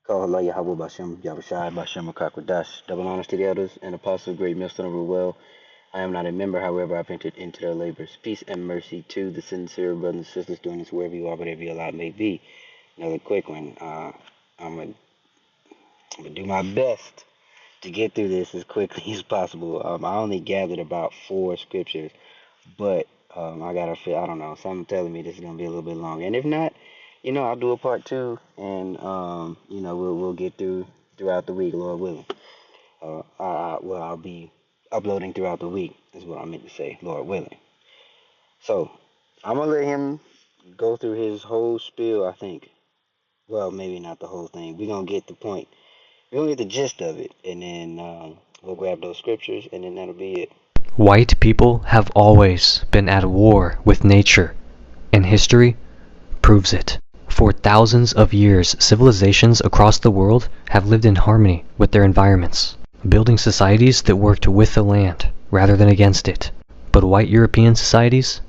Kahala Yahweh Bashem, Yahushai Bashem Akakwadash. Double honors to the elders and apostles, great millstone of Ruel. I am not a member, however, I've entered into their labors. Peace and mercy to the sincere brothers and sisters doing this wherever you are, whatever your lot may be. Another quick one. I'm gonna do my best to get through this as quickly as possible. I only gathered about 4 scriptures, but I gotta feel, I don't know, something telling me this is gonna be a little bit long. And if not, I'll do a part 2, and we'll get throughout the week, Lord willing. I'll be uploading throughout the week is what I meant to say, Lord willing. So I'm gonna let him go through his whole spiel. I think, well, maybe not the whole thing. We're gonna get the point. We're gonna get the gist of it, and then we'll grab those scriptures, and then that'll be it. White people have always been at war with nature, and history proves it. For thousands of years, civilizations across the world have lived in harmony with their environments, building societies that worked with the land rather than against it. But white European societies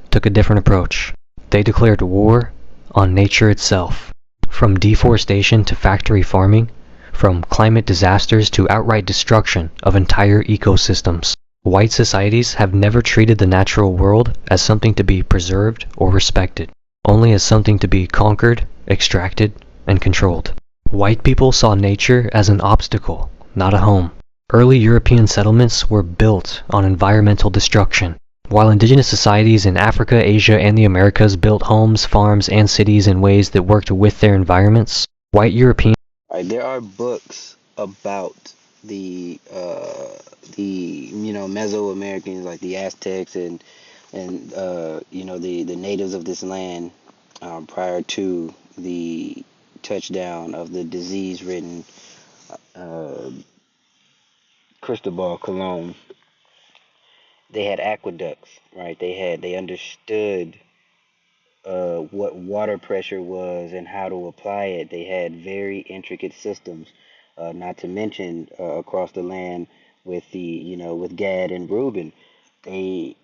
took a different approach. They declared war on nature itself. From deforestation to factory farming, from climate disasters to outright destruction of entire ecosystems. White societies have never treated the natural world as something to be preserved or respected, only as something to be conquered, extracted, and controlled. White people saw nature as an obstacle, not a home. Early European settlements were built on environmental destruction, while indigenous societies in Africa, Asia, and the Americas built homes, farms, and cities in ways that worked with their environments. White European There are books about the Mesoamericans, like the Aztecs and the natives of this land prior to the touchdown of the disease-ridden Cristobal Colon. They had aqueducts, right? They understood what water pressure was and how to apply it. They had very intricate systems, not to mention across the land with with Gad and Reuben. They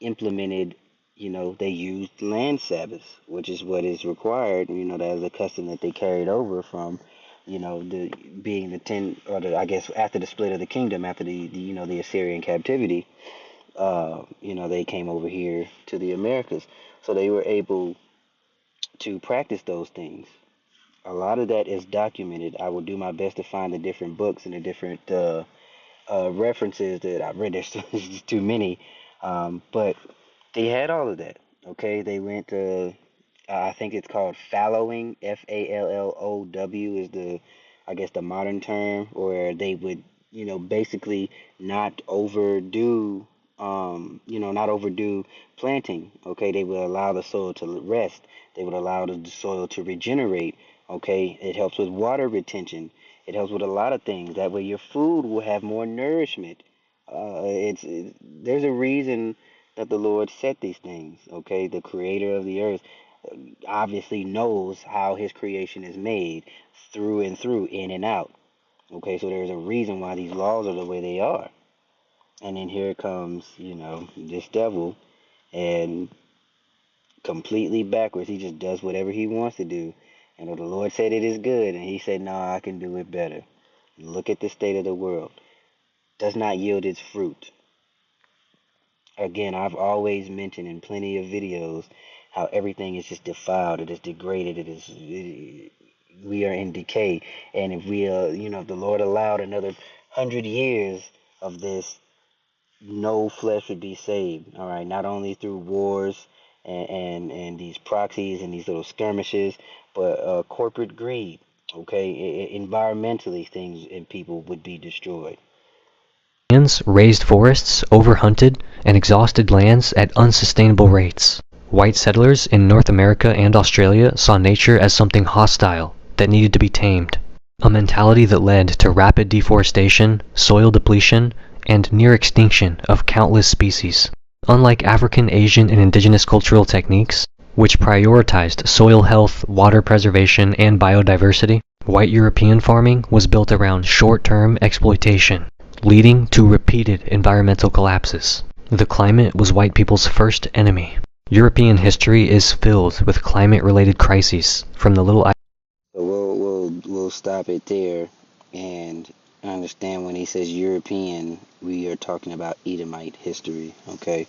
implemented, they used land Sabbaths, which is what is required. That is a custom that they carried over from, the 10, or I guess after the split of the kingdom, after the Assyrian captivity. They came over here to the Americas. So they were able to practice those things. A lot of that is documented. I will do my best to find the different books and the different references that I've read. There's just too many. But they had all of that. Okay, they went to, I think it's called fallowing, Fallow is the modern term, where they would, basically not overdo planting. Okay, they would allow the soil to rest. They would allow the soil to regenerate. Okay, it helps with water retention. It helps with a lot of things. That way, your food will have more nourishment. There's a reason that the Lord set these things. Okay, the Creator of the earth obviously knows how His creation is made through and through, in and out. Okay, so there's a reason why these laws are the way they are. And then here comes, this devil, and completely backwards. He just does whatever he wants to do. And the Lord said it is good, and he said, no, I can do it better. Look at the state of the world. Does not yield its fruit. Again, I've always mentioned in plenty of videos how everything is just defiled. It is degraded. We are in decay. And if if the Lord allowed another 100 years of this, no flesh would be saved. All right, not only through wars and these proxies and these little skirmishes, but corporate greed. Okay, environmentally, things and people would be destroyed. Raised forests, overhunted, and exhausted lands at unsustainable rates. White settlers in North America and Australia saw nature as something hostile that needed to be tamed. A mentality that led to rapid deforestation, soil depletion, and near extinction of countless species. Unlike African, Asian, and indigenous cultural techniques, which prioritized soil health, water preservation, and biodiversity, white European farming was built around short-term exploitation, leading to repeated environmental collapses. The climate was white people's first enemy. European history is filled with climate-related crises, from the Little So we'll we'll stop it there and understand when he says European, we are talking about Edomite history. Okay.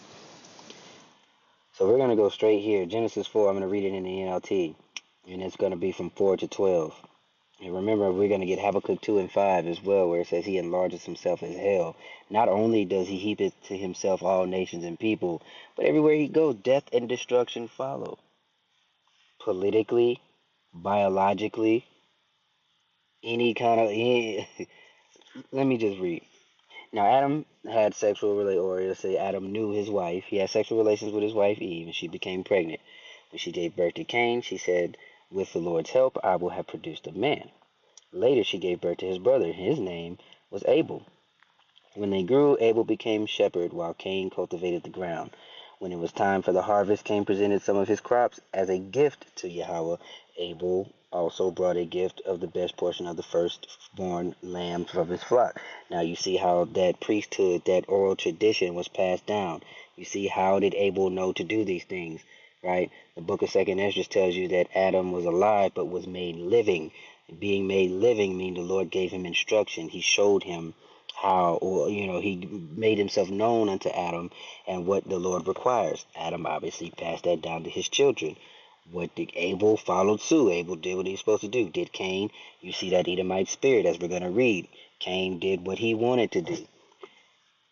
So we're gonna go straight here. Genesis 4. I'm gonna read it in the NLT, and it's gonna be from 4 to 12. And remember, we're going to get Habakkuk 2 and 5 as well, where it says he enlarges himself as hell. Not only does he heap it to himself all nations and people, but everywhere he goes, death and destruction follow. Politically, biologically, any kind of... Let me just read. Now, Adam had sexual relations, or let's say Adam knew his wife. He had sexual relations with his wife Eve, and she became pregnant. When she gave birth to Cain, she said, "With the Lord's help, I will have produced a man." Later, she gave birth to his brother. His name was Abel. When they grew, Abel became shepherd while Cain cultivated the ground. When it was time for the harvest, Cain presented some of his crops as a gift to Yahweh. Abel also brought a gift of the best portion of the firstborn lambs of his flock. Now you see how that priesthood, that oral tradition was passed down. You see, how did Abel know to do these things, right? The book of 2nd Esdras tells you that Adam was alive but was made living. Being made living means the Lord gave him instruction. He showed him how, or he made himself known unto Adam and what the Lord requires. Adam obviously passed that down to his children. What did Abel followed suit? Abel did what he was supposed to do. Did Cain? You see that Edomite spirit as we're going to read. Cain did what he wanted to do.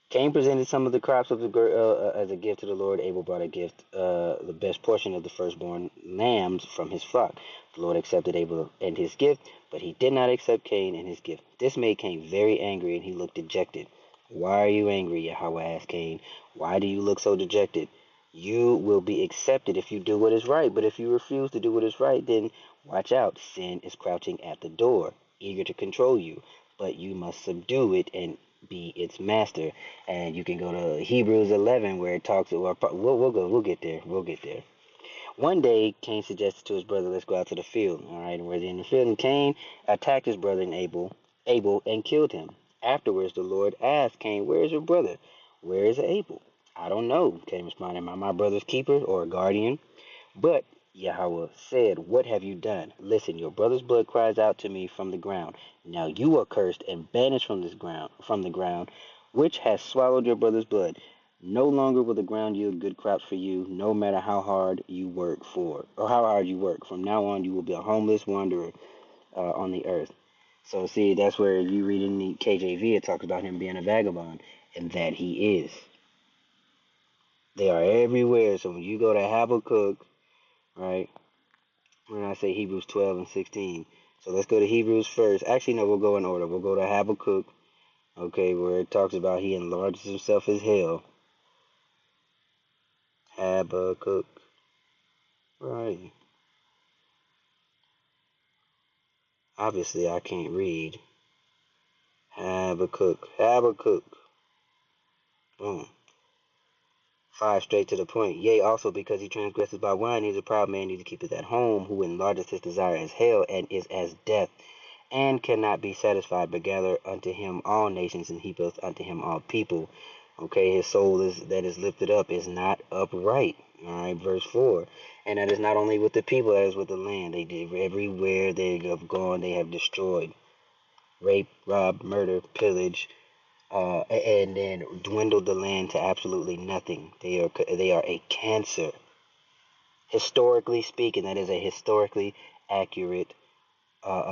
Cain presented some of the crops of the as a gift to the Lord. Abel brought a gift, the best portion of the firstborn lambs from his flock. The Lord accepted Abel and his gift, but he did not accept Cain and his gift. This made Cain very angry, and he looked dejected. "Why are you angry?" Yahweh asked Cain. "Why do you look so dejected? You will be accepted if you do what is right, but if you refuse to do what is right, then watch out. Sin is crouching at the door, eager to control you, but you must subdue it and be its master." And you can go to Hebrews 11 where it talks. We'll get there. We'll get there. One day, Cain suggested to his brother, "Let's go out to the field." All right, and we're in the field, and Cain attacked his brother and Abel, and killed him. Afterwards, the Lord asked Cain, "Where is your brother? Where is Abel?" "I don't know," Cain responded. "Am I my brother's keeper or a guardian?" But Yahweh said, "What have you done? Listen, your brother's blood cries out to me from the ground. Now you are cursed and banished from the ground, which has swallowed your brother's blood. No longer will the ground yield good crops for you, no matter how hard you work. From now on, you will be a homeless wanderer on the earth." So see, that's where you read in the KJV, it talks about him being a vagabond, and that he is. They are everywhere. So when you go to Habakkuk, right? When I say Hebrews 12 and 16. So let's go to Hebrews first. Actually, no, we'll go in order. We'll go to Habakkuk, okay, where it talks about he enlarges himself as hell. Habakkuk, right. Obviously, I can't read. Habakkuk. Boom. 5 straight to the point. Yea, also because he transgresses by wine, he's a proud man, neither keepeth at home, who enlargeth his desire as hell, and is as death, and cannot be satisfied, but gather unto him all nations, and heapeth unto him all people. Okay, his soul that is lifted up is not upright. All right, verse 4. And that is not only with the people, that is with the land. They did everywhere they have gone, they have destroyed. Rape, rob, murder, pillage, and then dwindled the land to absolutely nothing. They are a cancer. Historically speaking, that is a historically accurate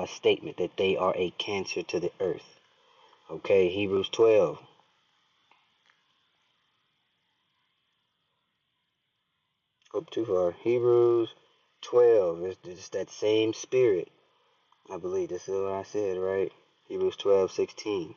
statement, that they are a cancer to the earth. Okay, Hebrews 12. Up too far. Hebrews 12. It's that same spirit. I believe this is what I said, right? Hebrews 12:16.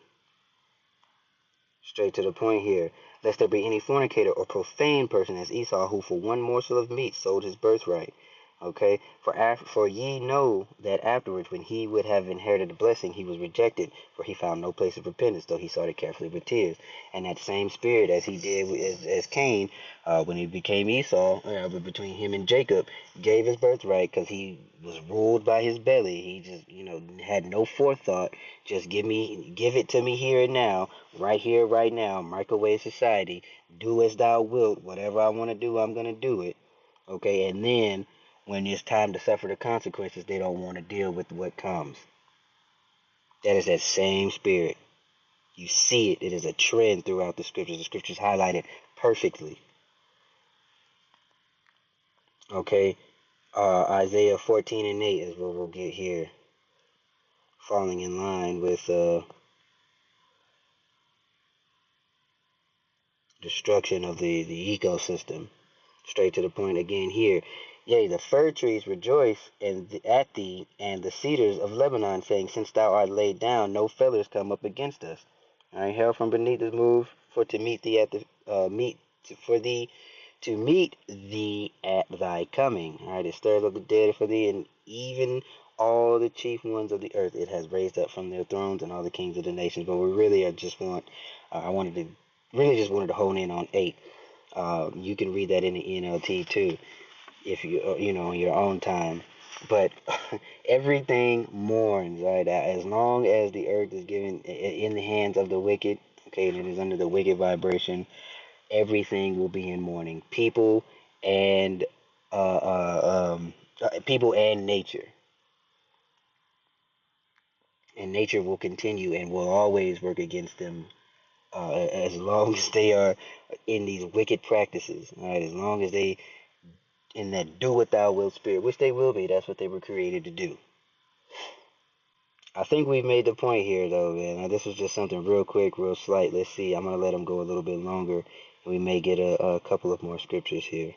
Straight to the point here. "Lest there be any fornicator or profane person as Esau, who for one morsel of meat sold his birthright." Okay, for ye know that afterwards, when he would have inherited the blessing, he was rejected, for he found no place of repentance, though he sought it carefully with tears. And that same spirit, as he did as Cain, when he became Esau, between him and Jacob, gave his birthright because he was ruled by his belly. He just, had no forethought. Just give it to me here and now, right here, right now. Microwave society. Do as thou wilt. Whatever I want to do, I'm gonna do it. Okay, and then when it's time to suffer the consequences, they don't want to deal with what comes. That is that same spirit. You see it. It is a trend throughout the scriptures. The scriptures highlight it perfectly. Okay, Isaiah 14 and 8 is what we'll get here, falling in line with destruction of the ecosystem. Straight to the point again here. Yea, the fir trees rejoice at thee, and the cedars of Lebanon, saying, Since thou art laid down, no feathers come up against us. I hell from beneath is moved for to meet thee at the to meet thee at thy coming. All right, it stirs up the dead for thee, and even all the chief ones of the earth it has raised up from their thrones, and all the kings of the nations. But we really are just I wanted to really just wanted to hone in on 8. You can read that in the NLT too, if you in your own time. But everything mourns, right? As long as the earth is given in the hands of the wicked, okay, and it is under the wicked vibration, everything will be in mourning. People and nature, and nature will continue and will always work against them as long as they are in these wicked practices. All right, as long as they in that do what thou wilt spirit, which they will be. That's what they were created to do. I think we've made the point here, though, man. Now, this was just something real quick, real slight. Let's see. I'm going to let them go a little bit longer, and we may get a couple of more scriptures here.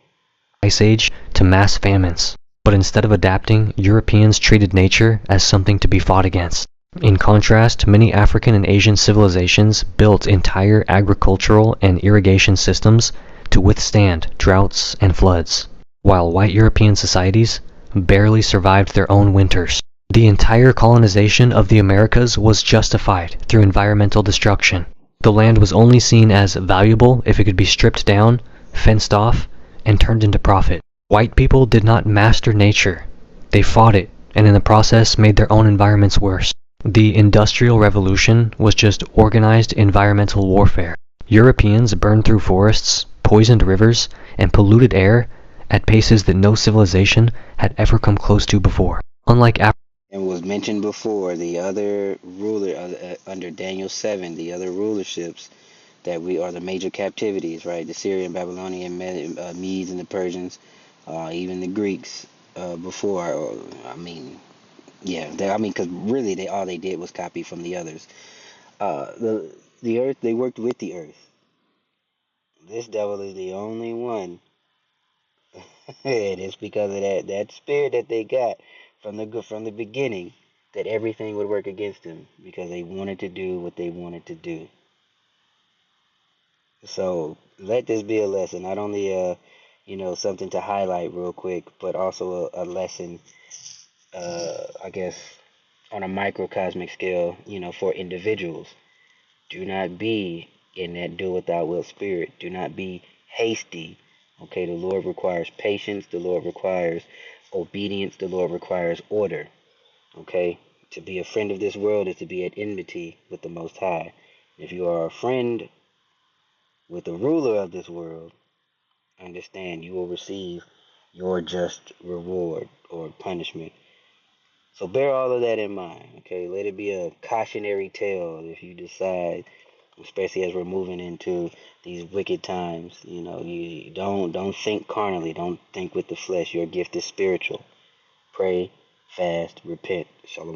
Ice Age to mass famines. But instead of adapting, Europeans treated nature as something to be fought against. In contrast, many African and Asian civilizations built entire agricultural and irrigation systems to withstand droughts and floods, while white European societies barely survived their own winters. The entire colonization of the Americas was justified through environmental destruction. The land was only seen as valuable if it could be stripped down, fenced off, and turned into profit. White people did not master nature. They fought it, and in the process made their own environments worse. The Industrial Revolution was just organized environmental warfare. Europeans burned through forests, poisoned rivers, and polluted air at paces that no civilization had ever come close to before. Unlike and was mentioned before, the other ruler under Daniel 7, the other rulerships that we are the major captivities, right? The Syrian, Babylonian, Medes, and the Persians, even the Greeks before. Because really, all they did was copy from the others. The earth, they worked with the earth. This devil is the only one, and it's because of that spirit that they got from the beginning, that everything would work against them because they wanted to do what they wanted to do. So let this be a lesson, not only something to highlight real quick, but also a lesson, I guess, on a microcosmic scale, for individuals. Do not be in that do what thou wilt spirit. Do not be hasty. Okay, the Lord requires patience. The Lord requires obedience. The Lord requires order. Okay, to be a friend of this world is to be at enmity with the Most High. If you are a friend with the ruler of this world, understand you will receive your just reward or punishment. So bear all of that in mind. Okay, let it be a cautionary tale if you decide, especially as we're moving into these wicked times. You don't think carnally. Don't think with the flesh. Your gift is spiritual. Pray, fast, repent. Shalom.